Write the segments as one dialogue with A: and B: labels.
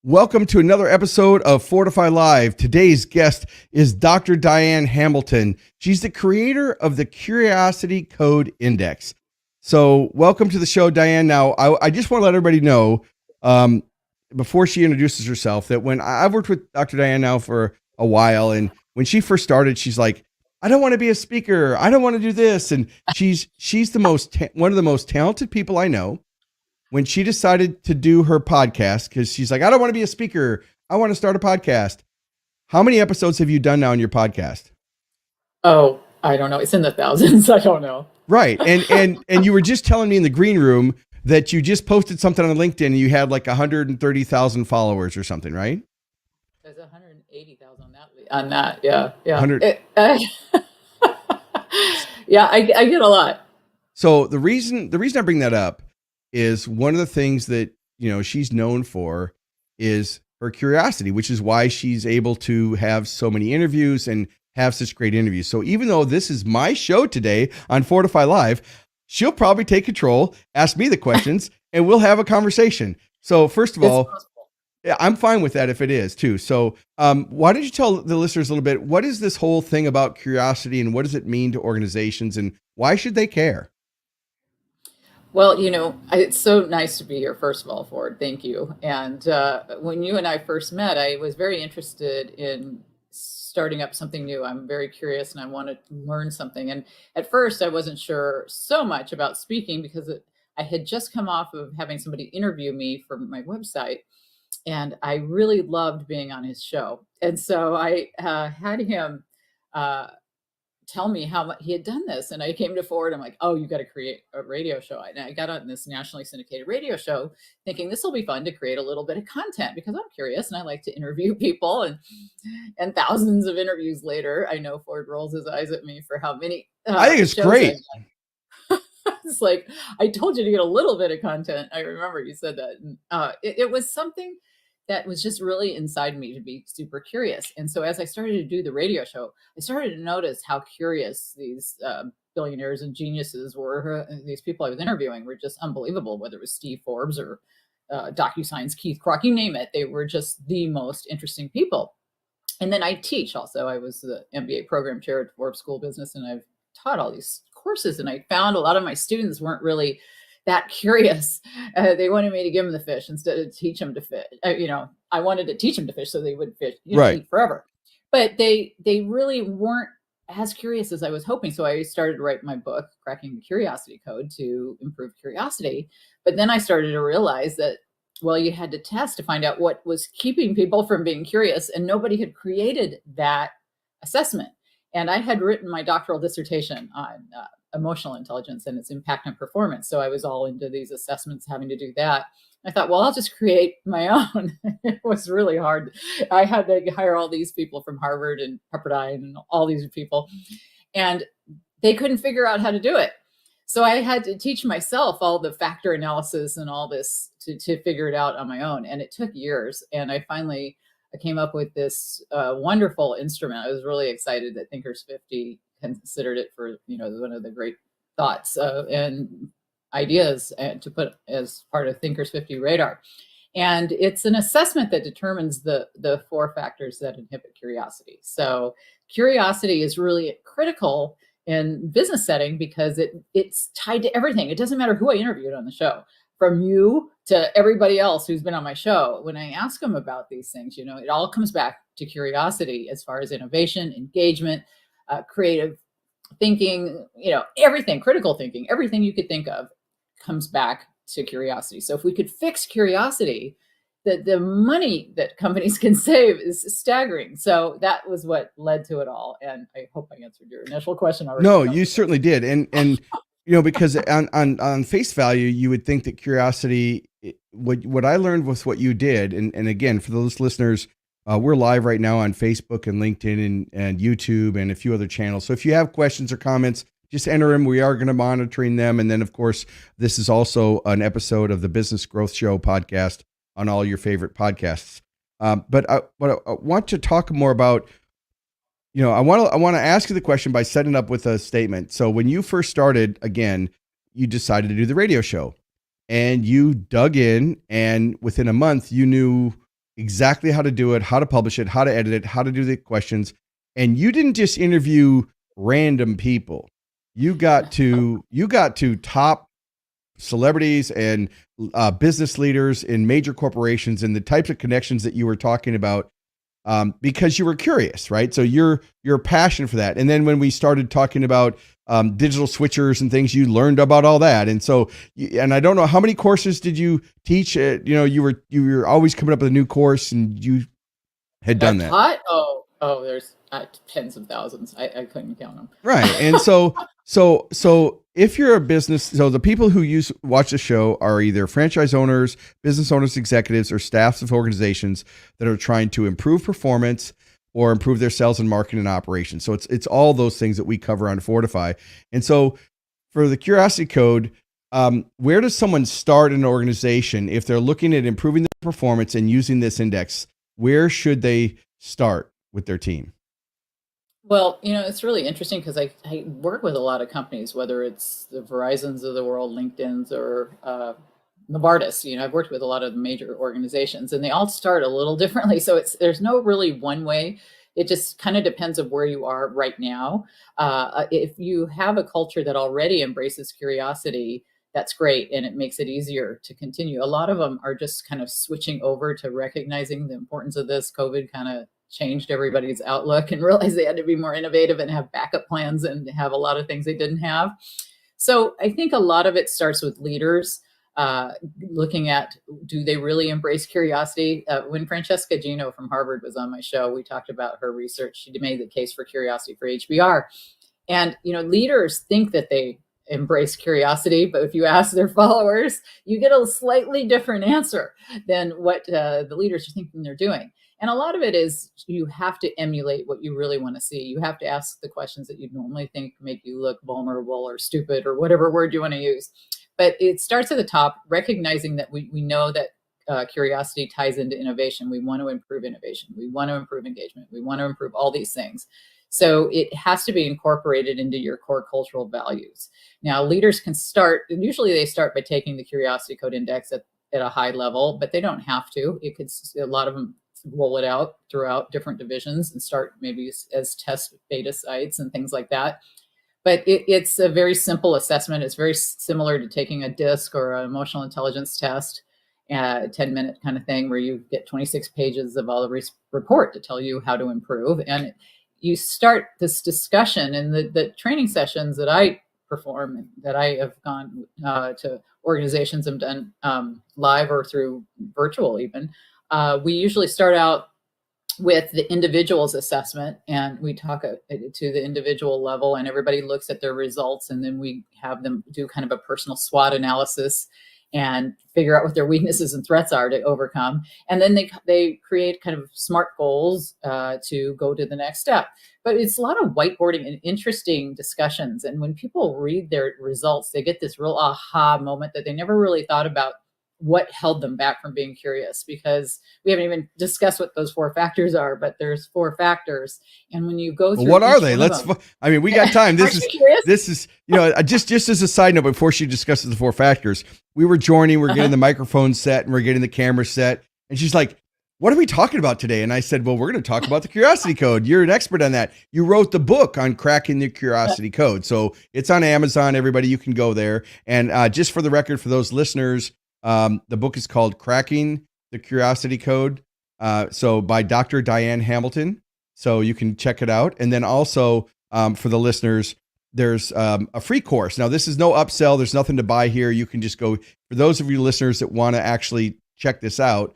A: Welcome to another episode of Fordify Live. Today's guest is Dr. Diane Hamilton. She's the creator of the Curiosity Code Index. So welcome to the show, Diane. Now, I just want to let everybody know, before she introduces herself, that when I've worked with Dr. Diane now for a while, and when she first started, she's like, I don't want to be a speaker. I don't want to do this. And she's one of the most talented people I know. When she decided to do her podcast, because she's like, I don't want to be a speaker. I want to start a podcast. How many episodes have you done now in your podcast?
B: Oh, I don't know. It's in the thousands. I don't know.
A: Right. And you were just telling me in the green room that you just posted something on LinkedIn and you had like 130,000 followers or something, right?
B: There's 180,000 on that. Yeah. Yeah, I get a lot.
A: So the reason I bring that up is one of the things that, she's known for is her curiosity, which is why she's able to have so many interviews and have such great interviews. So even though this is my show today on Fordify Live, she'll probably take control, ask me the questions, and we'll have a conversation. So first of all, yeah, I'm fine with that if it is too. So why don't you tell the listeners a little bit, what is this whole thing about curiosity and what does it mean to organizations and why should they care?
B: Well, it's so nice to be here, first of all, Ford. Thank you. And when you and I first met, I was very interested in starting up something new. I'm very curious and I wanted to learn something. And at first, I wasn't sure so much about speaking because I had just come off of having somebody interview me for my website. And I really loved being on his show. And so I had him tell me how he had done this. And I came to Ford. I'm like, oh, you got to create a radio show. And I got on this nationally syndicated radio show thinking this will be fun to create a little bit of content because I'm curious and I like to interview people. And thousands of interviews later, I know Ford rolls his eyes at me for how many.
A: I think it's great.
B: It's like, I told you to get a little bit of content. I remember you said that. And, it was something that was just really inside me to be super curious. And so as I started to do the radio show, I started to notice how curious these billionaires and geniuses were. These people I was interviewing were just unbelievable, whether it was Steve Forbes or DocuSign's Keith Krach, you name it. They were just the most interesting people. And then I teach also. I was the MBA program chair at Forbes School of Business, and I've taught all these courses. And I found a lot of my students weren't really that curious. They wanted me to give them the fish instead of teach them to fish. I wanted to teach them to fish so they would fish,
A: right,
B: eat forever. But they really weren't as curious as I was hoping. So I started to write my book, Cracking the Curiosity Code, to improve curiosity. But then I started to realize that, well, you had to test to find out what was keeping people from being curious. And nobody had created that assessment. And I had written my doctoral dissertation on emotional intelligence and its impact on performance. So I was all into these assessments, having to do that. I thought, well, I'll just create my own. It was really hard. I had to hire all these people from Harvard and Pepperdine and all these people, and they couldn't figure out how to do it. So I had to teach myself all the factor analysis and all this to figure it out on my own. And it took years. And I finally came up with this wonderful instrument. I was really excited that Thinkers 50 considered it for, one of the great thoughts and ideas to put as part of Thinkers 50 radar. And it's an assessment that determines the 4 factors that inhibit curiosity. So curiosity is really critical in business setting because it's tied to everything. It doesn't matter who I interviewed on the show, from you to everybody else who's been on my show. When I ask them about these things, it all comes back to curiosity as far as innovation, engagement, creative thinking, everything, critical thinking, everything you could think of comes back to curiosity. So if we could fix curiosity, the money that companies can save is staggering. So that was what led to it all. And I hope I answered your initial question already.
A: No, you certainly did. And because on face value, you would think that curiosity, what I learned with what you did, and again, for those listeners, we're live right now on Facebook and LinkedIn and YouTube and a few other channels. So if you have questions or comments, just enter them. We are going to monitoring them. And then, of course, this is also an episode of the Business Growth Show podcast on all your favorite podcasts. But I want to talk more about, I want to ask you the question by setting up with a statement. So when you first started, again, you decided to do the radio show and you dug in, and within a month, you knew exactly how to do it, how to publish it, how to edit it, how to do the questions. And you didn't just interview random people. You got to top celebrities and business leaders in major corporations and the types of connections that you were talking about, because you were curious, right? So your passion for that. And then when we started talking about digital switchers and things, you learned about all that. And so, and I don't know how many courses did you teach? You were always coming up with a new course, and you had done
B: I've
A: that.
B: taught. There's tens of thousands. I couldn't count them.
A: Right. And so if you're a business, so the people who watch the show are either franchise owners, business owners, executives, or staffs of organizations that are trying to improve performance or improve their sales and marketing and operations. So it's all those things that we cover on Fordify. And so for the Curiosity Code, where does someone start in an organization if they're looking at improving their performance and using this index? Where should they start with their team?
B: Well, it's really interesting because I work with a lot of companies, whether it's the Verizons of the world, LinkedIn's, or Novartis. I've worked with a lot of the major organizations, and they all start a little differently. So there's no really one way. It just kind of depends on where you are right now. If you have a culture that already embraces curiosity, that's great, and it makes it easier to continue. A lot of them are just kind of switching over to recognizing the importance of this. COVID kind of changed everybody's outlook and realized they had to be more innovative and have backup plans and have a lot of things they didn't have. So I think a lot of it starts with leaders looking at, do they really embrace curiosity? When Francesca Gino from Harvard was on my show, we talked about her research. She made the case for curiosity for HBR. And, leaders think that they embrace curiosity, but if you ask their followers, you get a slightly different answer than what the leaders are thinking they're doing. And a lot of it is you have to emulate what you really want to see. You have to ask the questions that you normally think make you look vulnerable or stupid or whatever word you want to use. But it starts at the top, recognizing that we know that curiosity ties into innovation. We want to improve innovation. We want to improve engagement. We want to improve all these things. So it has to be incorporated into your core cultural values. Now, leaders can start, and usually they start by taking the Curiosity Code Index at a high level, but they don't have to. A lot of them roll it out throughout different divisions and start maybe as test beta sites and things like that. But it's a very simple assessment. It's very similar to taking a DISC or an emotional intelligence test, a 10-minute kind of thing where you get 26 pages of all the report to tell you how to improve. And you start this discussion in the training sessions that I perform, that I have gone to organizations and done live or through virtual even. We usually start out with the individual's assessment, and we talk to the individual level, and everybody looks at their results, and then we have them do kind of a personal SWOT analysis and figure out what their weaknesses and threats are to overcome. And then they create kind of SMART goals to go to the next step. But it's a lot of whiteboarding and interesting discussions. And when people read their results, they get this real aha moment that they never really thought about what held them back from being curious, because we haven't even discussed what those 4 factors are, but there's 4 factors. And when you go through,
A: what are they? We got time. This is, just as a side note, before she discusses the 4 factors, we're getting the microphone set and we're getting the camera set. And she's like, what are we talking about today? And I said, well, we're going to talk about the Curiosity Code. You're an expert on that. You wrote the book on cracking the Curiosity Code. So it's on Amazon. Everybody, you can go there. And just for the record, for those listeners, the book is called Cracking the Curiosity Code. So by Dr. Diane Hamilton. So you can check it out. And then also for the listeners, there's a free course. Now, this is no upsell. There's nothing to buy here. You can just go, for those of you listeners that want to actually check this out,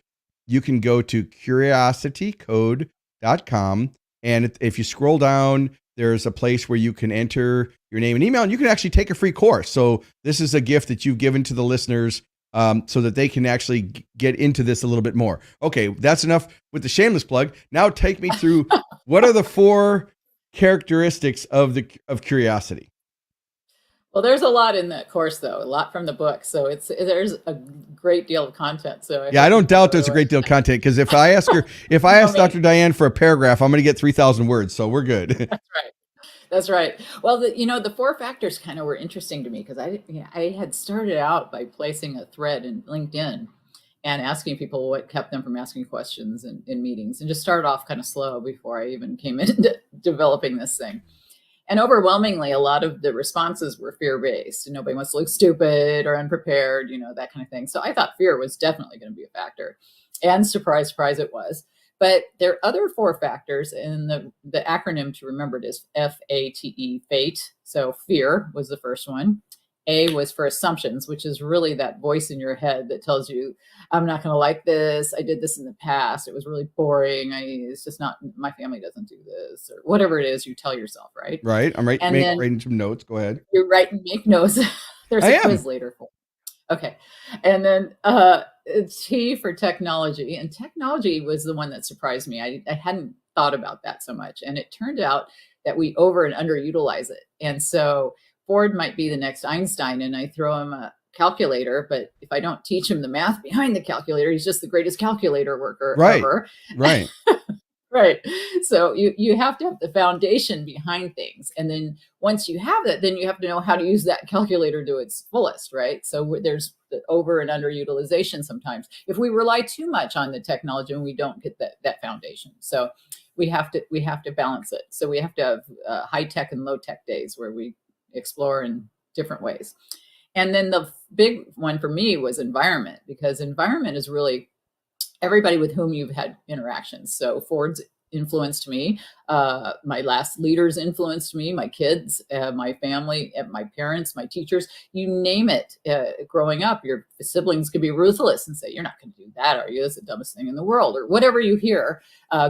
A: you can go to curiositycode.com. And if you scroll down, there's a place where you can enter your name and email, and you can actually take a free course. So this is a gift that you've given to the listeners so that they can actually get into this a little bit more. Okay, that's enough with the shameless plug. Now take me through what are the 4 characteristics of curiosity?
B: Well, there's a lot in that course, though, a lot from the book. So there's a great deal of content. So
A: I don't doubt there's a great deal of content, because if I ask Dr. Diane for a paragraph, I'm going to get 3,000 words. So we're good.
B: That's right. That's right. Well, the 4 factors kind of were interesting to me, because I had started out by placing a thread in LinkedIn, and asking people what kept them from asking questions in meetings, and just started off kind of slow before I even came into developing this thing. And overwhelmingly, a lot of the responses were fear-based. Nobody wants to look stupid or unprepared, that kind of thing. So I thought fear was definitely going to be a factor. And surprise, surprise, it was. But there are other 4 factors, and the acronym to remember it is FATE, fate. So fear was the first one. A was for assumptions, which is really that voice in your head that tells you, I'm not going to like this. I did this in the past. It was really boring. It's just not, my family doesn't do this, or whatever it is you tell yourself, right?
A: Right. I'm writing some notes. Go ahead.
B: You're right. Make notes. There's a quiz later for. Okay. And then T for technology. And technology was the one that surprised me. I hadn't thought about that so much. And it turned out that we over and underutilize it. And so Ford might be the next Einstein, and I throw him a calculator, but if I don't teach him the math behind the calculator, he's just the greatest calculator worker ever.
A: Right.
B: Right. So you have to have the foundation behind things. And then once you have that, then you have to know how to use that calculator to its fullest, right? So there's the over and underutilization sometimes. If we rely too much on the technology, and we don't get that foundation. So we have to balance it. So we have to have high tech and low tech days where we explore in different ways. And then the big one for me was environment, because environment is really everybody with whom you've had interactions. So Ford's influenced me. My last leaders influenced me, my kids, my family, my parents, my teachers, you name it. Growing up, your siblings could be ruthless and say, you're not going to do that, are you? That's the dumbest thing in the world, or whatever you hear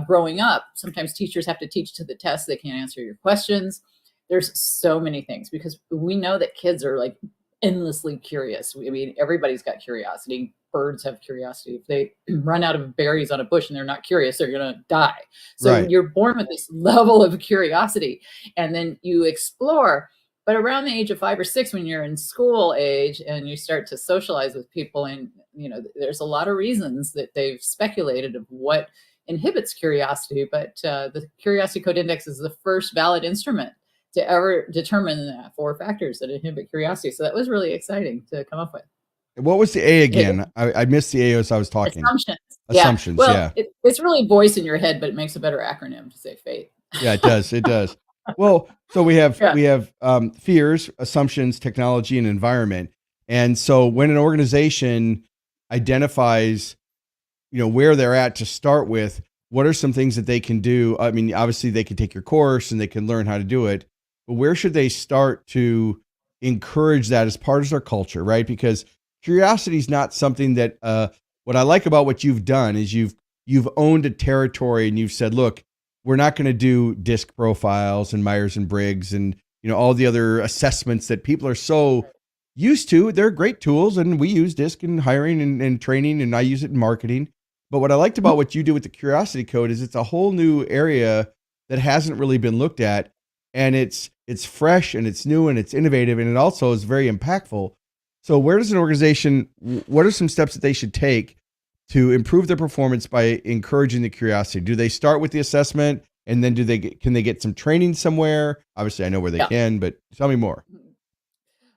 B: growing up. Sometimes teachers have to teach to the test. They can't answer your questions. There's so many things, because we know that kids are like endlessly curious. I mean, everybody's got curiosity. Birds have curiosity. If they run out of berries on a bush and they're not curious, they're going to die. So you're born with this level of curiosity, and then you explore. But around the age of 5 or 6, when you're in school age and you start to socialize with people, and there's a lot of reasons that they've speculated of what inhibits curiosity. But the Curiosity Code Index is the first valid instrument to ever determine 4 factors that inhibit curiosity. So that was really exciting to come up with.
A: What was the A again? I missed the A as I was talking.
B: Assumptions. Well, it's really voice in your head, but it makes a better acronym to say fate.
A: Yeah, it does. It does. Well, so we have fears, assumptions, technology, and environment. And so when an organization identifies, where they're at to start with, what are some things that they can do? I mean, obviously they can take your course and they can learn how to do it, but where should they start to encourage that as part of their culture, right? Because curiosity is not something that, what I like about what you've done is you've owned a territory, and you've said, look, we're not going to do DISC profiles and Myers and Briggs and, all the other assessments that people are so used to. They're great tools, and we use DISC in hiring and training, and I use it in marketing. But what I liked about what you do with the Curiosity Code is it's a whole new area that hasn't really been looked at, and it's fresh and it's new and it's innovative, and it also is very impactful. So where does an organization, what are some steps that they should take to improve their performance by encouraging the curiosity? Do they start with the assessment, and then can they get some training somewhere? Obviously I know where they can, but tell me more.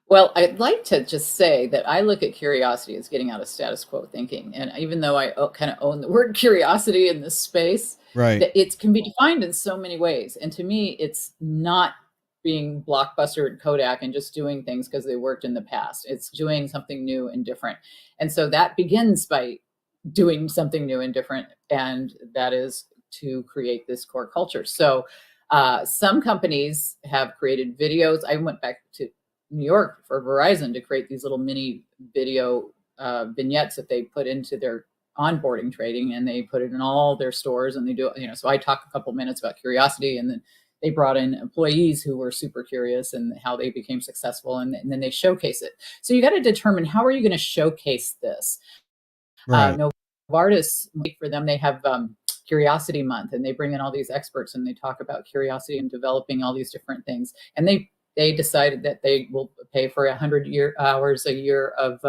B: Well, I'd like to just say that I look at curiosity as getting out of status quo thinking. And even though I kind of own the word curiosity in this space,
A: right,
B: it can be defined in so many ways. And to me, it's not being Blockbuster and Kodak and just doing things because they worked in the past. It's doing something new and different. And so that begins by doing something new and different. And that is to create this core culture. So some companies have created videos. I went back to New York for Verizon to create these little mini video vignettes that they put into their onboarding training, and they put it in all their stores, and they do, so I talk a couple minutes about curiosity, and then they brought in employees who were super curious and how they became successful, and then they showcase it. So you got to determine, how are you going to showcase this?
A: Right.
B: Novartis, for them, they have Curiosity Month, and they bring in all these experts, and they talk about curiosity and developing all these different things. And they decided that they will pay for 100 hours a year of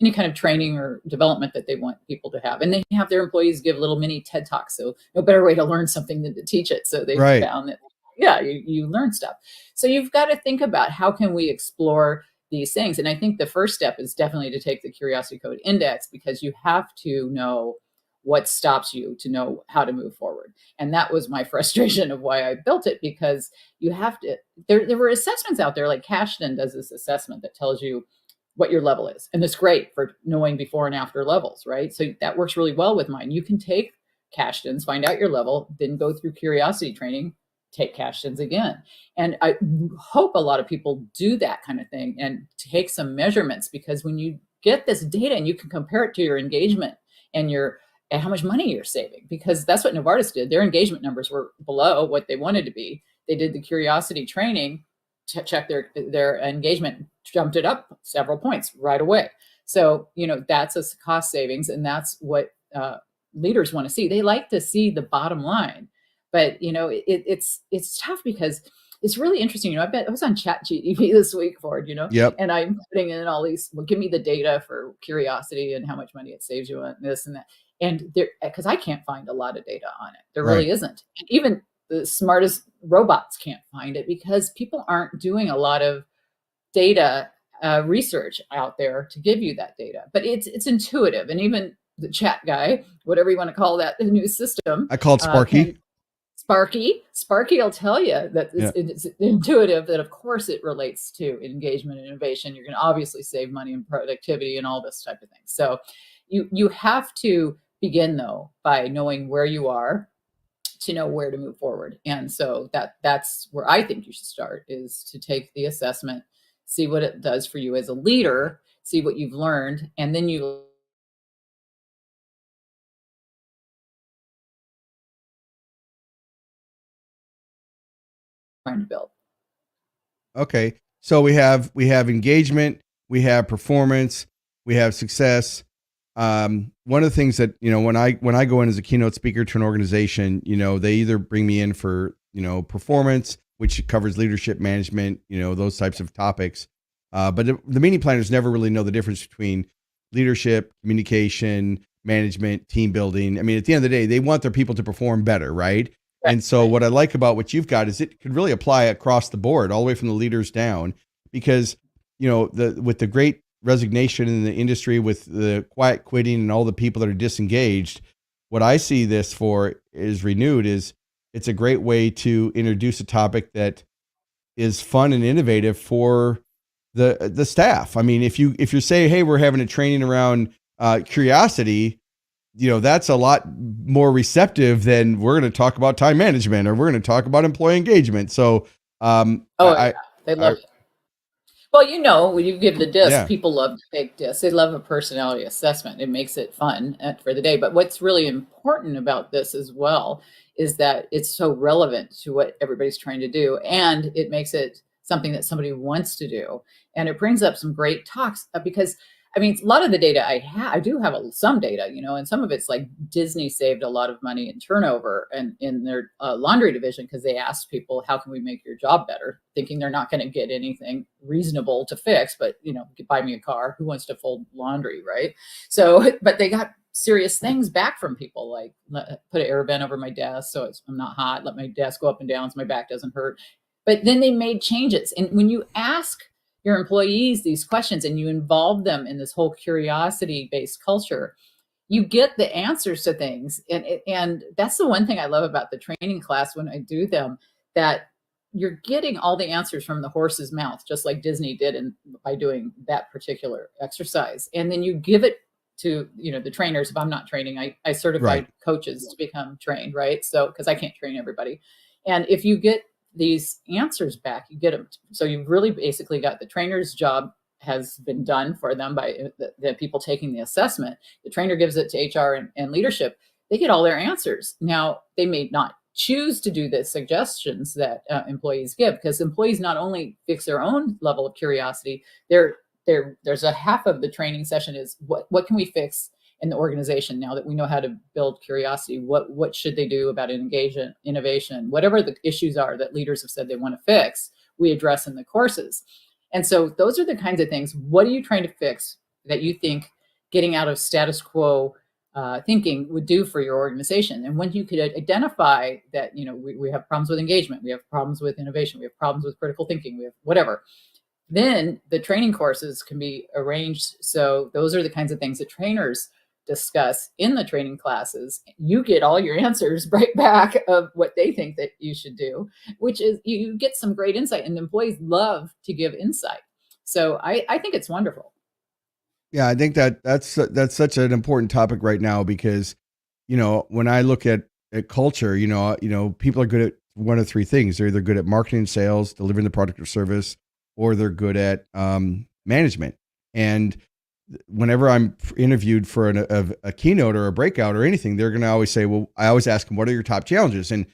B: any kind of training or development that they want people to have. And they have their employees give little mini TED Talks. So no better way to learn something than to teach it. So they found that, you learn stuff. So you've got to think about, how can we explore these things. And I think the first step is definitely to take the Curiosity Code Index, because you have to know what stops you to know how to move forward. And that was my frustration of why I built it, because you have to, there were assessments out there, like Cashton does this assessment that tells you what your level is. And it's great for knowing before and after levels, right? So that works really well with mine. You can take Cashton's, find out your level, then go through curiosity training, take Cashton's again. And I hope a lot of people do that kind of thing and take some measurements, because when you get this data and you can compare it to your engagement and your and how much money you're saving, because that's what Novartis did. Their engagement numbers were below what they wanted to be. They did the curiosity training to check their engagement, jumped it up several points right away. So, that's a cost savings, and that's what leaders want to see. They like to see the bottom line, but it's tough, because it's really interesting. I was on ChatGPT this week, Ford,
A: Yep.
B: and I'm putting in all these, well, give me the data for curiosity and how much money it saves you on this and that. And there, because I can't find a lot of data on it. There really isn't. And even the smartest robots can't find it, because people aren't doing a lot of data research out there to give you that data. But it's intuitive. And even the chat guy, whatever you want to call that, the new system.
A: I call it Sparky.
B: Sparky will tell you that it's intuitive, that of course it relates to engagement and innovation. You're going to obviously save money and productivity and all this type of thing. So you have to begin, though, by knowing where you are to know where to move forward. And so that's where I think you should start, is to take the assessment, see what it does for you as a leader, see what you've learned, and then you trying to build.
A: Okay. So we have engagement, we have performance, we have success. One of the things that, when I go in as a keynote speaker to an organization, they either bring me in for, performance, which covers leadership, management, those types of topics. But the meeting planners never really know the difference between leadership, communication, management, team building. I mean, at the end of the day, they want their people to perform better, right? And so what I like about what you've got is it could really apply across the board, all the way from the leaders down, because, with the great resignation in the industry, with the quiet quitting and all the people that are disengaged, what I see this for is renewed is it's a great way to introduce a topic that is fun and innovative for the staff. I mean, if you say, hey, we're having a training around curiosity, that's a lot more receptive than we're going to talk about time management, or we're going to talk about employee engagement. So,
B: they love it. Well, when you give the disc, people love to take discs. They love a personality assessment. It makes it fun for the day. But what's really important about this as well is that it's so relevant to what everybody's trying to do, and it makes it something that somebody wants to do. And it brings up some great talks, because a lot of the data I do have some data, and some of it's like Disney saved a lot of money in turnover and in their laundry division, because they asked people, how can we make your job better? Thinking they're not going to get anything reasonable to fix, but, buy me a car. Who wants to fold laundry, right? So, but they got serious things back from people, like put an air vent over my desk so I'm not hot, let my desk go up and down so my back doesn't hurt. But then they made changes. And when you ask your employees these questions and you involve them in this whole curiosity-based culture, you get the answers to things. And that's the one thing I love about the training class when I do them, that you're getting all the answers from the horse's mouth, just like Disney did by doing that particular exercise. And then you give it to, the trainers. If I'm not training, I certify coaches to become trained, right? So, because I can't train everybody. And if you get these answers back, you get them. So you've really basically got the trainer's job has been done for them by the people taking the assessment. The trainer gives it to HR and leadership. They get all their answers. Now, they may not choose to do the suggestions that employees give, because employees not only fix their own level of curiosity, there's a half of the training session is what can we fix in the organization now that we know how to build curiosity? What should they do about engagement, innovation, whatever the issues are that leaders have said they want to fix, we address in the courses. And so those are the kinds of things. What are you trying to fix that you think getting out of status quo thinking would do for your organization? And when you could identify that, we have problems with engagement, we have problems with innovation, we have problems with critical thinking, we have whatever, Then the training courses can be arranged. So those are the kinds of things that trainers discuss in the training classes. You get all your answers right back of what they think that you should do, which is you get some great insight, and employees love to give insight. So I think it's wonderful.
A: Yeah, I think that's such an important topic right now because, when I look at culture, people are good at one of three things. They're either good at marketing and sales, delivering the product or service, or they're good at management. And whenever I'm interviewed for a keynote or a breakout or anything, they're going to always say, well, I always ask them, what are your top challenges? And,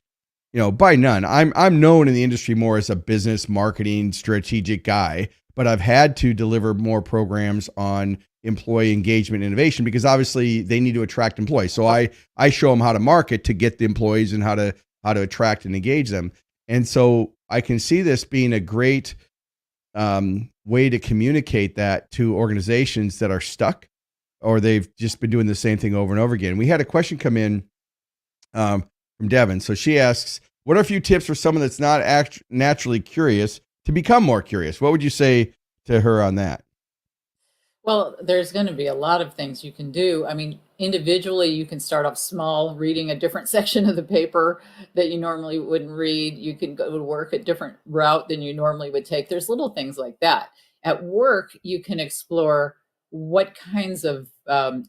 A: by none, I'm known in the industry more as a business marketing strategic guy, but I've had to deliver more programs on employee engagement innovation because obviously they need to attract employees. So I show them how to market to get the employees and how to attract and engage them. And so I can see this being a great way to communicate that to organizations that are stuck or they've just been doing the same thing over and over again. We had a question come in from Devin. So she asks, what are a few tips for someone that's not naturally curious to become more curious? What would you say to her on that?
B: Well, there's going to be a lot of things you can do. I mean, individually, you can start off small, reading a different section of the paper that you normally wouldn't read. You can go to work a different route than you normally would take. There's little things like that. At work, you can explore what kinds of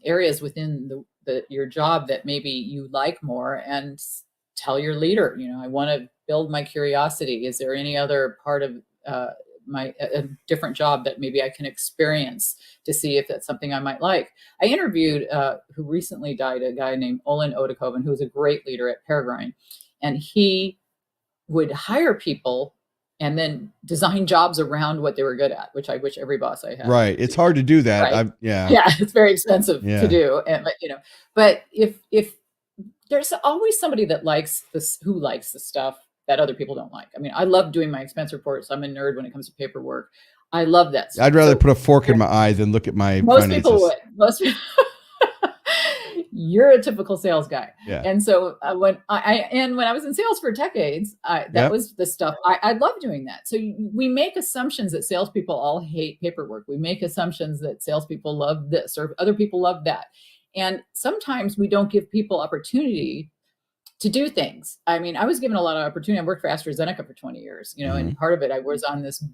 B: areas within your job that maybe you like more and tell your leader, I want to build my curiosity. Is there any other part of a different job that maybe I can experience to see if that's something I might like? I interviewed who recently died, a guy named Olin Odekoven, who was a great leader at Peregrine, and he would hire people and then design jobs around what they were good at, which I wish every boss I had.
A: Right. It's hard to do that.
B: Right.
A: Yeah.
B: Yeah, it's very expensive to do. And but if there's always somebody that likes this, who likes the stuff that other people don't like. I mean, I love doing my expense reports. I'm a nerd when it comes to paperwork. I love that stuff.
A: I'd rather put a fork in my eye than look at my
B: most
A: finances.
B: People would. Most people. You're a typical sales guy.
A: Yeah.
B: And so when I was in sales for decades, that was the stuff I love doing that. So we make assumptions that salespeople all hate paperwork. We make assumptions that salespeople love this or other people love that. And sometimes we don't give people opportunity to do things. I mean, I was given a lot of opportunity. I worked for AstraZeneca for 20 years, and part of it, I was on this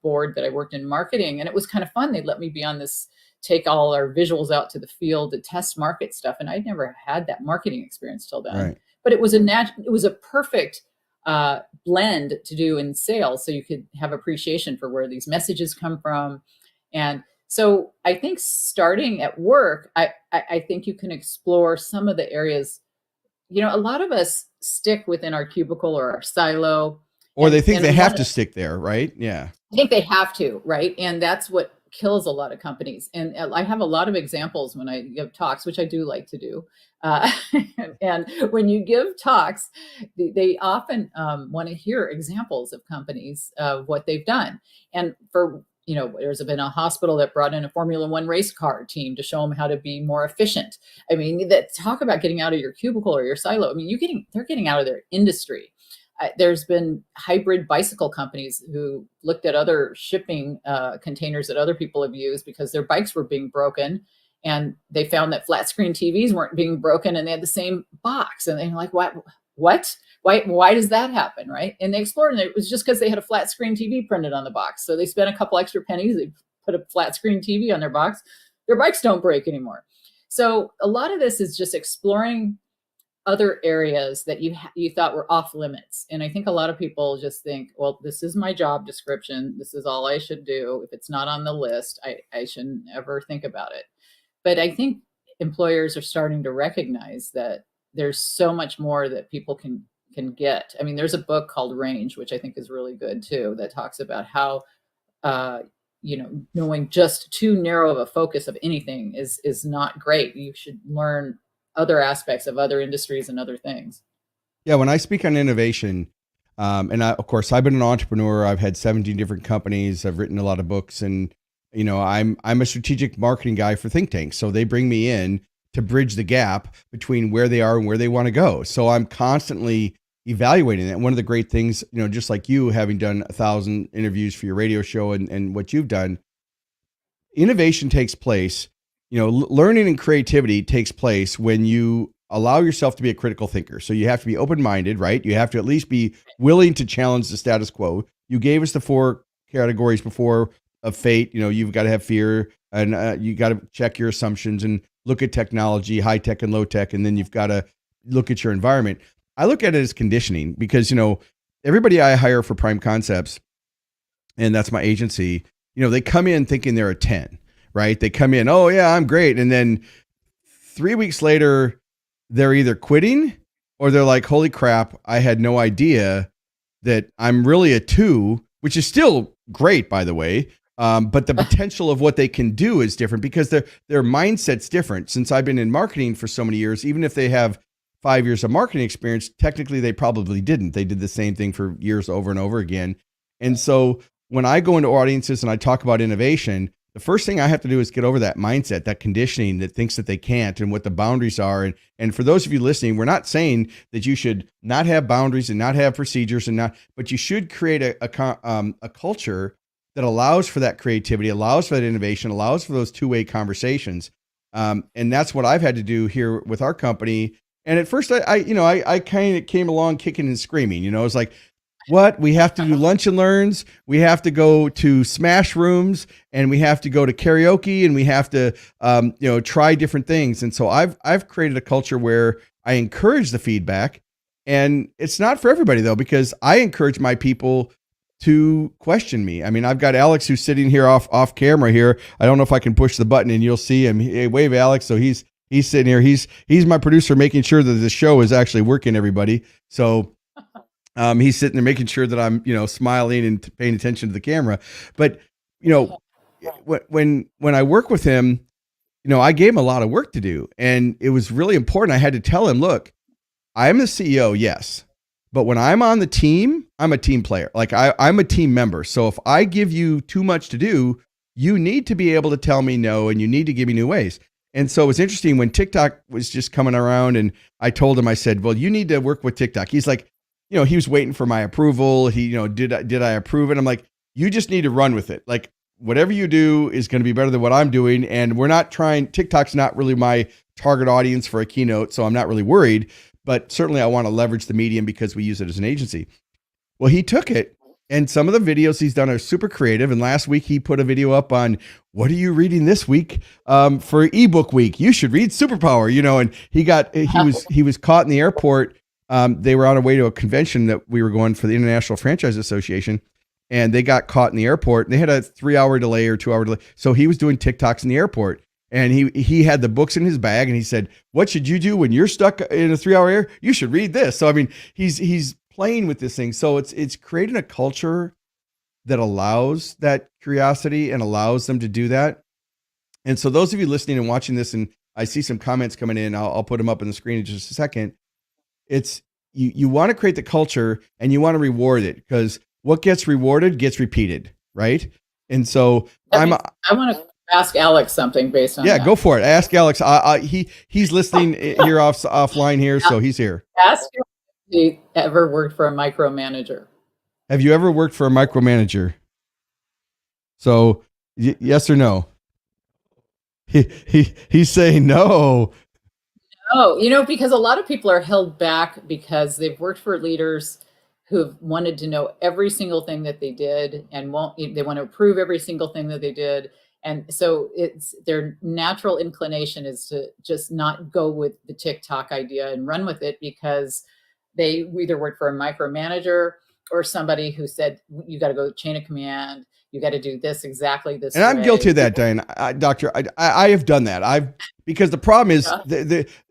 B: board that I worked in marketing, and it was kind of fun. They'd let me be on this, take all our visuals out to the field to test market stuff. And I'd never had that marketing experience till then,
A: right.
B: But it was a perfect blend to do in sales. So you could have appreciation for where these messages come from. And so I think starting at work, I think you can explore some of the areas. A lot of us stick within our cubicle or our silo.
A: Or they think they have to stick there, right? Yeah.
B: I think they have to, right? And that's what kills a lot of companies. And I have a lot of examples when I give talks, which I do like to do. And when you give talks, they often want to hear examples of companies of what they've done. And there's been a hospital that brought in a Formula One race car team to show them how to be more efficient. I mean, that talk about getting out of your cubicle or your silo. I mean, they're getting out of their industry. There's been hybrid bicycle companies who looked at other shipping containers that other people have used because their bikes were being broken. And they found that flat screen TVs weren't being broken and they had the same box. And they're like, what? Why does that happen, right? And they explored, and it was just because they had a flat screen TV printed on the box. So they spent a couple extra pennies. They put a flat screen TV on their box. Their bikes don't break anymore. So a lot of this is just exploring other areas that you thought were off limits. And I think a lot of people just think, well, this is my job description. This is all I should do. If it's not on the list, I shouldn't ever think about it. But I think employers are starting to recognize that there's so much more that people can get. I mean, there's a book called Range, which I think is really good too, that talks about how, knowing just too narrow of a focus of anything is not great. You should learn other aspects of other industries and other things.
A: Yeah. When I speak on innovation, of course, I've been an entrepreneur. I've had 17 different companies. I've written a lot of books, and, I'm a strategic marketing guy for think tanks. So they bring me in to bridge the gap between where they are and where they want to go. So I'm constantly evaluating that. One of the great things, just like you having done 1,000 interviews for your radio show and what you've done, innovation takes place, learning and creativity takes place when you allow yourself to be a critical thinker. So you have to be open-minded, right? You have to at least be willing to challenge the status quo. You gave us the 4 categories before of fate. You've got to have fear, and you got to check your assumptions and look at technology, high tech and low tech. And then you've got to look at your environment. I look at it as conditioning because, everybody I hire for Prime Concepts, and that's my agency, they come in thinking they're a 10, right? They come in, oh yeah, I'm great. And then 3 weeks later, they're either quitting or they're like, holy crap, I had no idea that I'm really a 2, which is still great, by the way. But the potential of what they can do is different because their mindset's different. Since I've been in marketing for so many years, even if they have 5 years of marketing experience, technically they probably didn't. They did the same thing for years over and over again. And so when I go into audiences and I talk about innovation, the first thing I have to do is get over that mindset, that conditioning that thinks that they can't and what the boundaries are. And for those of you listening, we're not saying that you should not have boundaries and not have procedures but you should create a culture that allows for that creativity, allows for that innovation, allows for those two-way conversations. And that's what I've had to do here with our company. And at first I kind of came along kicking and screaming, it's like, what? We have to do lunch and learns. We have to go to smash rooms, and we have to go to karaoke, and we have to, try different things. And so I've created a culture where I encourage the feedback, and it's not for everybody though, because I encourage my people to question me. I mean, I've got Alex who's sitting here off camera here. I don't know if I can push the button and you'll see him. Hey, wave, Alex. So he's sitting here. He's my producer, making sure that the show is actually working, everybody. So he's sitting there making sure that I'm, smiling and paying attention to the camera. But, when I work with him, I gave him a lot of work to do, and it was really important. I had to tell him, look, I'm the CEO. Yes. But when I'm on the team, I'm a team player. Like I'm a team member. So if I give you too much to do, you need to be able to tell me no, and you need to give me new ways. And so it was interesting when TikTok was just coming around, and I told him, I said, well, you need to work with TikTok. He's like, he was waiting for my approval. He, did I approve it? I'm like, you just need to run with it. Like whatever you do is going to be better than what I'm doing. And we're not trying, TikTok's not really my target audience for a keynote. So I'm not really worried, but certainly I want to leverage the medium because we use it as an agency. Well, he took it, and some of the videos he's done are super creative. And last week he put a video up on, what are you reading this week for ebook week? You should read Superpower, and he was caught in the airport. They were on a way to a convention that we were going for the International Franchise Association, and they got caught in the airport. They had a 3-hour delay or 2-hour delay. So he was doing TikToks in the airport, and he had the books in his bag, and he said, what should you do when you're stuck in a 3-hour air? You should read this. So, I mean, he's playing with this thing. So it's creating a culture that allows that curiosity and allows them to do that. And so those of you listening and watching this, and I see some comments coming in, I'll put them up on the screen in just a second. It's you want to create the culture, and you want to reward it, because what gets rewarded gets repeated, right? And so I
B: want to ask Alex something based on that.
A: Go for it. Ask Alex. He's listening here offline here, so he's here.
B: Ask him if he ever worked for a micromanager.
A: Have you ever worked for a micromanager? So yes or no? He's saying no.
B: Oh, because a lot of people are held back because they've worked for leaders who've wanted to know every single thing that they did, and they want to approve every single thing that they did. And so it's their natural inclination is to just not go with the TikTok idea and run with it, because they either worked for a micromanager or somebody who said, you got to go chain of command. You got to do this exactly this way.
A: And I'm guilty of that, Diane. Doctor, I have done that. Because the problem is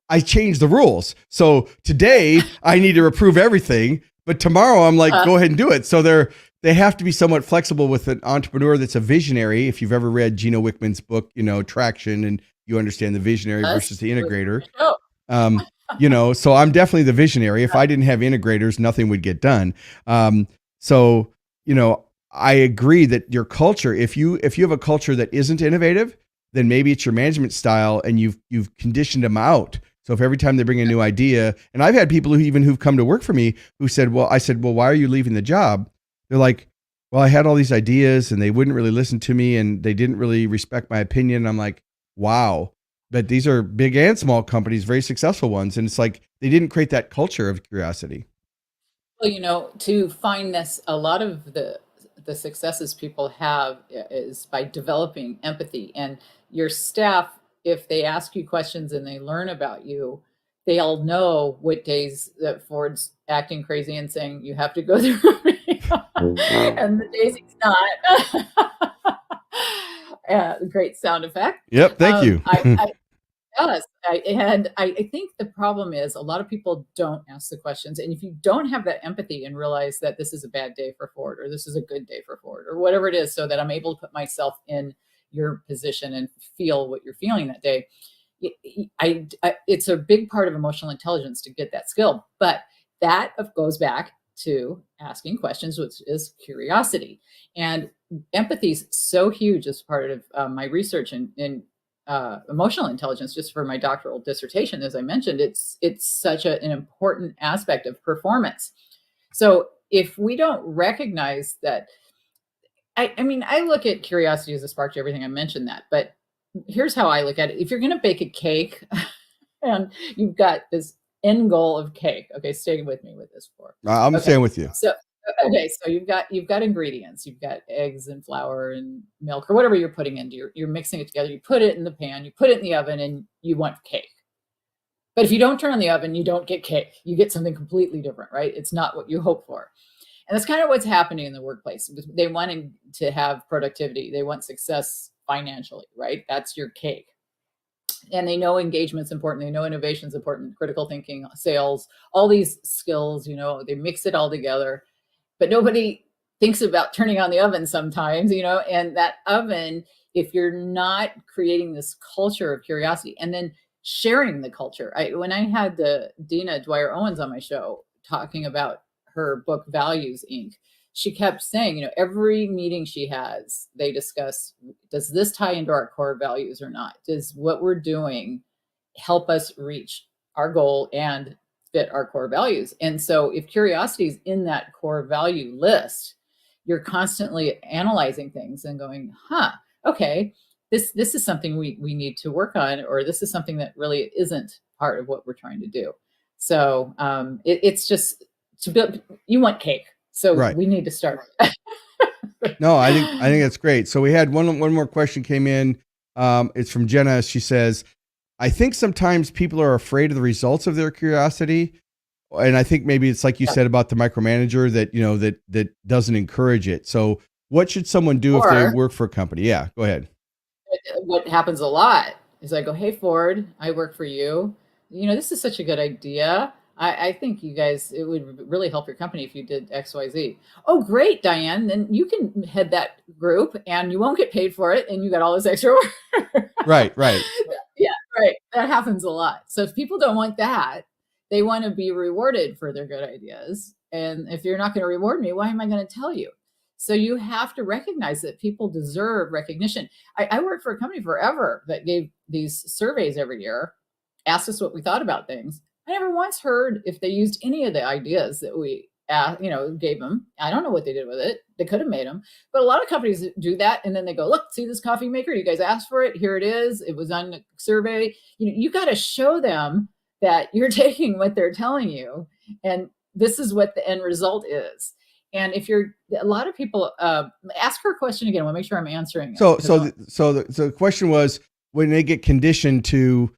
A: I changed the rules. So today I need to approve everything, but tomorrow I'm like, go ahead and do it. So they have to be somewhat flexible with an entrepreneur that's a visionary. If you've ever read Gino Wickman's book, Traction, and you understand the visionary versus the integrator. So I'm definitely the visionary. If I didn't have integrators, nothing would get done. I agree that your culture, if you have a culture that isn't innovative, then maybe it's your management style, and you've conditioned them out So if every time they bring a new idea, and I've had people who've come to work for me who said, well, I said, well, why are you leaving the job? They're like, well, I had all these ideas and they wouldn't really listen to me and they didn't really respect my opinion. I'm like, wow. But these are big and small companies, very successful ones. And it's like, they didn't create that culture of curiosity.
B: Well, to find this, a lot of the successes people have is by developing empathy. And your staff, if they ask you questions and they learn about you, they'll know what days that Ford's acting crazy and saying you have to go through me, and the days he's not. Great sound effect.
A: Yep. Thank you.
B: Yes, I think the problem is a lot of people don't ask the questions, and if you don't have that empathy and realize that this is a bad day for Ford or this is a good day for Ford or whatever it is, so that I'm able to put myself in your position and feel what you're feeling that day, it's a big part of emotional intelligence to get that skill. But that goes back to asking questions, which is curiosity. And empathy is so huge as part of my research in emotional intelligence, just for my doctoral dissertation. As I mentioned, it's such an important aspect of performance. So if we don't recognize that, I mean, I look at curiosity as a spark to everything. I mentioned that, but here's how I look at it. If you're going to bake a cake and you've got this end goal of cake, okay, stay with me with this for.
A: I'm staying with you.
B: So you've got ingredients. You've got eggs and flour and milk or whatever you're putting into. You're mixing it together. You put it in the pan. You put it in the oven, and you want cake. But if you don't turn on the oven, you don't get cake. You get something completely different, right? It's not what you hope for. And that's kind of what's happening in the workplace. They want to have productivity. They want success financially, right? That's your cake. And they know engagement's important. They know innovation's important, critical thinking, sales, all these skills, they mix it all together. But nobody thinks about turning on the oven sometimes, and that oven, if you're not creating this culture of curiosity and then sharing the culture. When I had Dina Dwyer Owens on my show talking about her book, Values, Inc., she kept saying, every meeting she has, they discuss, does this tie into our core values or not? Does what we're doing help us reach our goal and fit our core values? And so if curiosity is in that core value list, you're constantly analyzing things and going, okay, this is something we need to work on, or this is something that really isn't part of what we're trying to do. So it's just to build, you want cake. So right. We need to start.
A: No, I think that's great. So we had one more question came in. It's from Jenna. She says, I think sometimes people are afraid of the results of their curiosity. And I think maybe it's like you said about the micromanager that, that doesn't encourage it. So what should someone do if they work for a company? Yeah, go ahead.
B: What happens a lot is I go, hey, Ford, I work for you. This is such a good idea. I think you guys, it would really help your company if you did X, Y, Z. Oh, great, Diane. Then you can head that group and you won't get paid for it. And you got all this extra work.
A: Right.
B: Yeah, right. That happens a lot. So if people don't want that, they want to be rewarded for their good ideas. And if you're not going to reward me, why am I going to tell you? So you have to recognize that people deserve recognition. I worked for a company forever that gave these surveys every year, asked us what we thought about things. I never once heard if they used any of the ideas that we gave them. I don't know what they did with it. They could have made them. But a lot of companies do that. And then they go, look, see this coffee maker? You guys asked for it. Here it is. It was on the survey. You got to show them that you're taking what they're telling you. And this is what the end result is. And if a lot of people, ask her a question again. I want to make sure I'm answering.
A: So the question was, when they get conditioned to,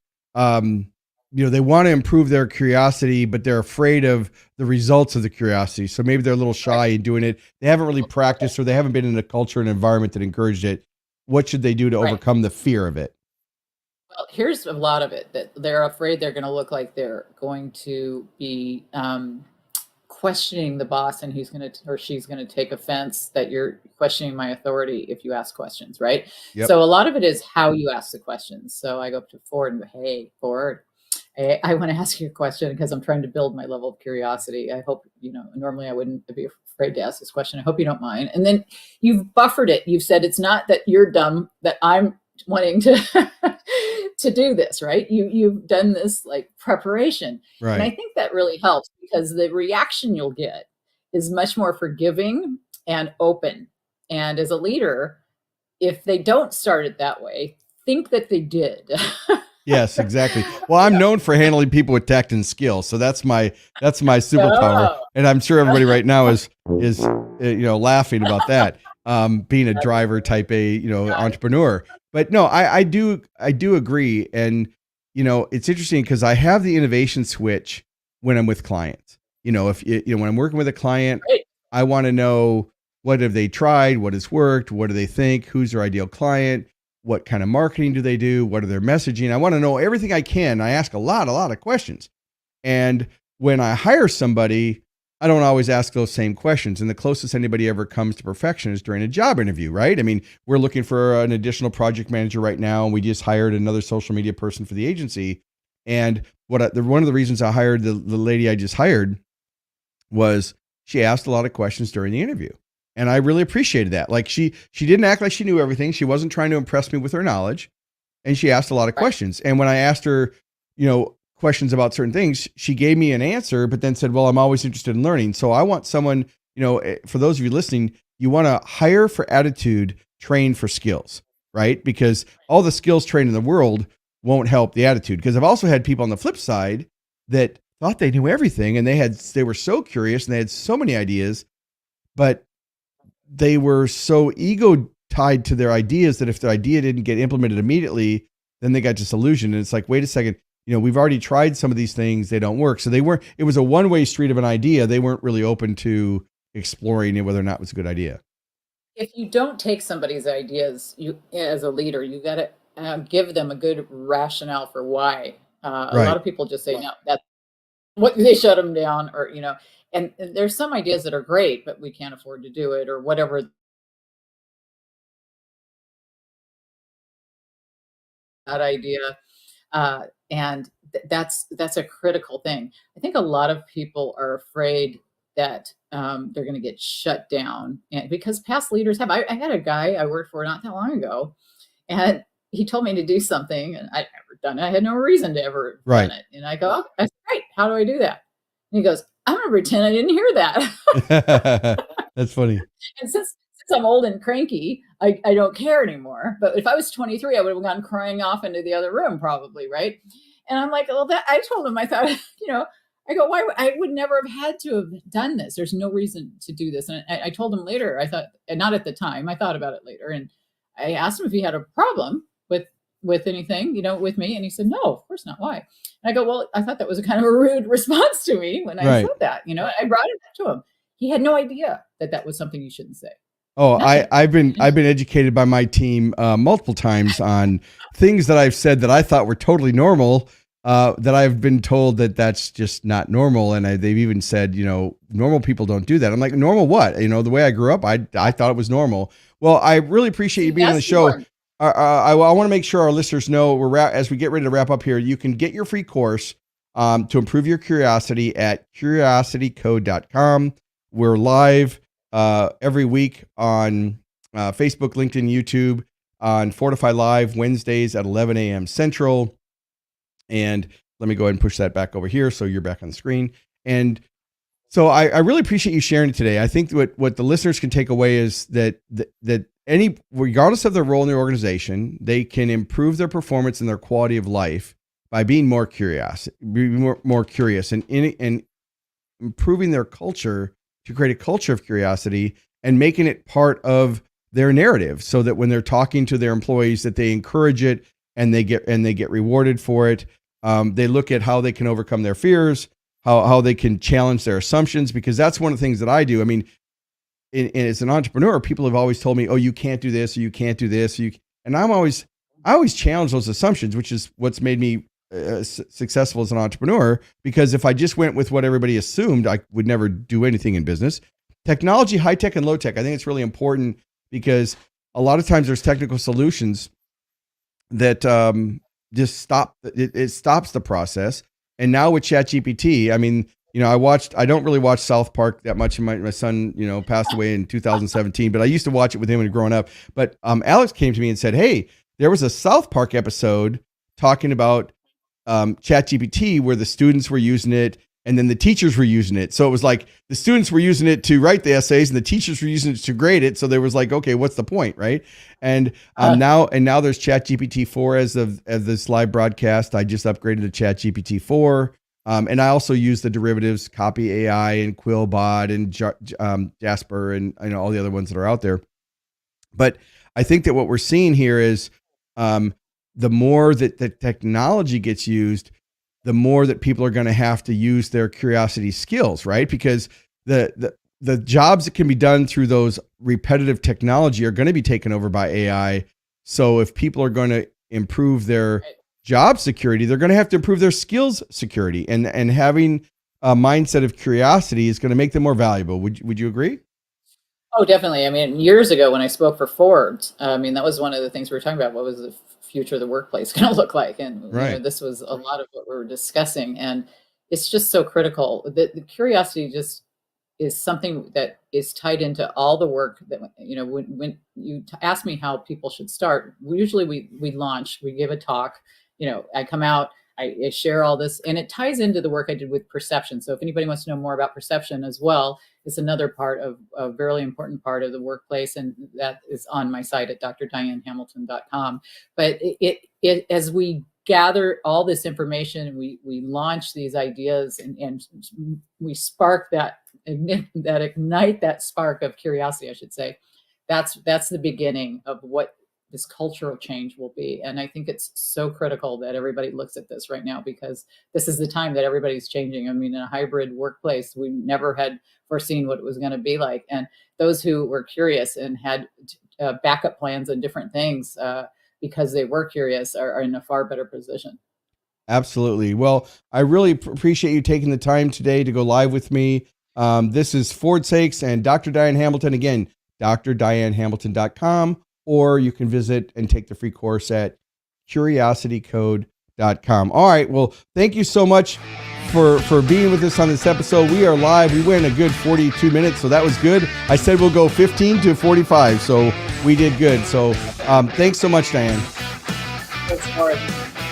A: they want to improve their curiosity, but they're afraid of the results of the curiosity. So maybe they're a little shy in doing it. They haven't really practiced, or they haven't been in a culture and environment that encouraged it. What should they do to overcome the fear of it?
B: Well, here's a lot of it, that they're afraid they're going to look like they're going to be questioning the boss, and he's going to, or she's going to take offense that you're questioning my authority if you ask questions, right? Yep. So a lot of it is how you ask the questions. So I go up to Ford and go, hey, Ford, I want to ask you a question because I'm trying to build my level of curiosity. I hope, normally I wouldn't be afraid to ask this question. I hope you don't mind. And then you've buffered it. You've said, it's not that you're dumb, that I'm wanting to to do this, right? You've done this like preparation. And I
A: Right.
B: think that really helps because the reaction you'll get is much more forgiving and open. And as a leader, if they don't start it that way, think that they did.
A: Yes, exactly. Well, I'm known for handling people with tact and skill, so that's my superpower,
B: Oh,
A: and I'm sure everybody right now is laughing about that. Being a driver, type A, entrepreneur. But no, I do agree, and it's interesting because I have the innovation switch when I'm with clients. If when I'm working with a client,
B: great.
A: I want to know what have they tried, what has worked, what do they think, who's their ideal client, what kind of marketing do they do, what are their messaging. I want to know everything I can. I ask a lot of questions. And when I hire somebody, I don't always ask those same questions. And the closest anybody ever comes to perfection is during a job interview, right? I mean, we're looking for an additional project manager right now, and we just hired another social media person for the agency. And one of the reasons I hired the lady I just hired was she asked a lot of questions during the interview. And I really appreciated that. Like she didn't act like she knew everything. She wasn't trying to impress me with her knowledge. And she asked a lot of
B: Right.
A: questions. And when I asked her, questions about certain things, she gave me an answer, but then said, well, I'm always interested in learning. So I want someone, for those of you listening, you want to hire for attitude, train for skills, right? Because all the skills trained in the world won't help the attitude. Because I've also had people on the flip side that thought they knew everything, and they were so curious and they had so many ideas, but they were so ego tied to their ideas that if their idea didn't get implemented immediately, then they got disillusioned. And it's like, wait a second, we've already tried some of these things. They don't work. So it was a one-way street of an idea. They weren't really open to exploring whether or not it was a good idea.
B: If you don't take somebody's ideas, you as a leader, you got to give them a good rationale for why. A lot
A: Right.
B: of people just say no. That's what they shut them down, or and there's some ideas that are great, but we can't afford to do it, or whatever that idea. And that's a critical thing. I think a lot of people are afraid that they're going to get shut down, and because past leaders have. I had a guy I worked for not that long ago, and he told me to do something, and I'd never done it. I had no reason to ever done
A: Right.
B: it, and I go, "Oh, that's great. How do I do that?" And he goes, "I'm going to pretend I didn't hear that."
A: That's funny.
B: And since I'm old and cranky, I don't care anymore. But if I was 23, I would have gone crying off into the other room, probably, right? And I'm like, well, that I told him, I thought, I go, I would never have had to have done this. There's no reason to do this. And I told him later, I thought, and not at the time, I thought about it later. And I asked him if he had a problem with anything, with me. And he said, no, of course not. Why? And I go, well, I thought that was a kind of a rude response to me when I said
A: Right.
B: that, I brought it up to him. He had no idea that was something you shouldn't say.
A: Oh,
B: Nothing.
A: I've been educated by my team multiple times on things that I've said that I thought were totally normal. That I've been told that that's just not normal, and they've even said, normal people don't do that. I'm like, normal what? The way I grew up, I thought it was normal. Well, I really appreciate you being on the show. I want to make sure our listeners know as we get ready to wrap up here, you can get your free course to improve your curiosity at curiositycode.com. We're live every week on Facebook, LinkedIn, YouTube, on Fordify Live Wednesdays at 11 a.m. Central. And let me go ahead and push that back over here so you're back on the screen. And so I really appreciate you sharing it today. I think what the listeners can take away is that regardless of their role in the organization, they can improve their performance and their quality of life by being more curious, and improving their culture to create a culture of curiosity and making it part of their narrative, so that when they're talking to their employees, that they encourage it and they get rewarded for it. They look at how they can overcome their fears, how they can challenge their assumptions, because that's one of the things that I do. I mean, as an entrepreneur, people have always told me, "Oh, you can't do this, or you can't do this." And I always challenge those assumptions, which is what's made me successful as an entrepreneur. Because if I just went with what everybody assumed, I would never do anything in business. Technology, high tech and low tech, I think it's really important, because a lot of times there's technical solutions that just it stops the process. And now with ChatGPT, I mean, I don't really watch South Park that much. My son, passed away in 2017, but I used to watch it with him when growing up. But Alex came to me and said, "Hey, there was a South Park episode talking about ChatGPT, where the students were using it and then the teachers were using it. So it was like the students were using it to write the essays and the teachers were using it to grade it. So there was like, okay, what's the point, right? And now there's ChatGPT 4 as of this live broadcast. I just upgraded to ChatGPT 4. And I also use the derivatives, Copy AI and Quillbot and Jasper and all the other ones that are out there. But I think that what we're seeing here is the more that the technology gets used, the more that people are going to have to use their curiosity skills, right? Because the jobs that can be done through those repetitive technology are going to be taken over by AI. So if people are going to improve their job security, they're going to have to improve their skills security, and having a mindset of curiosity is going to make them more valuable. Would you agree?
B: Oh, definitely. I mean, years ago when I spoke for Ford, I mean, that was one of the things we were talking about. What was the future of the workplace going to look like? And
A: Right.
B: this was a lot of what we were discussing. And it's just so critical that the curiosity just is something that is tied into all the work that, when you ask me how people should start, we launch, we give a talk, I come out, I share all this, and it ties into the work I did with perception. So if anybody wants to know more about perception as well, it's another part of a very important part of the workplace, and that is on my site at drdianehamilton.com. But it as we gather all this information, we launch these ideas, and we spark ignite that spark of curiosity, I should say. That's the beginning of what this cultural change will be. And I think it's so critical that everybody looks at this right now, because this is the time that everybody's changing. I mean, in a hybrid workplace, we never had foreseen what it was going to be like. And those who were curious and had backup plans and different things because they were curious are in a far better position.
A: Absolutely. Well, I really appreciate you taking the time today to go live with me. This is Ford Saeks and Dr. Diane Hamilton. Again, drdianehamilton.com, or you can visit and take the free course at curiositycode.com. All right. Well, thank you so much for being with us on this episode. We are live. We went a good 42 minutes, so that was good. I said we'll go 15 to 45, so we did good. So thanks so much, Diane.
B: Thanks, Morris.